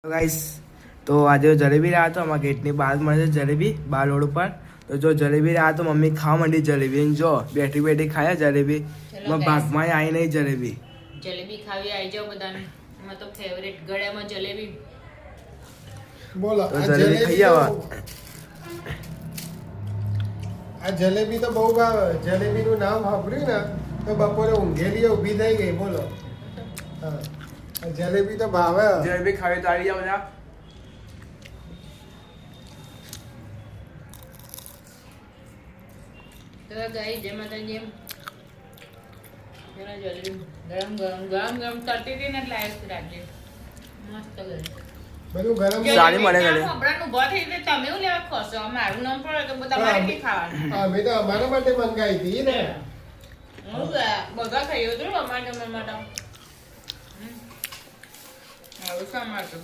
guys તો આજે જલેબી રહ્યા હતો અમારા ગેટની બહાર મળે છે જલેબી બાર રોડ ઉપર તો જો જલેબી રહ્યા તો મમ્મી ખાવા માંડી જલેબી અને જો બેઠી બેઠી ખાયા જલેબી ભાગમાં આવી નહીં જલેબી ખાવી આવી જાવ બધાને એમાં તો ફેવરેટ ગળામાં જલેબી બોલો તો જલેબી ખાઈ આવા આ જલેબી તો બહુ ભાવે જલેબીનું નામ સાંભળ્યું ને તો બપોરે ઊંઘેલી ઊભી થઈ ગઈ બોલો હા આ જલેબી તો ભાવે જલેબી ખાવી તો આવી જાવ બધા તો ગાઈ જે માતાજી પેલા જલેબી ગરમ તરતી હતી ને એટલે આયસ રાખજે મસ્ત ગઈ બધું ગરમ સારી મળે ગળે હમણાં ઉભા થઈ એટલે તમે એવું લેવા ખોસો મારું નામ પડે તો તમારે નહીં ખાવાનું અમે તો અમારા માટે મંગાવી હતી ને બધા ખાઈ હતું અમારે માટે આવું શા માટે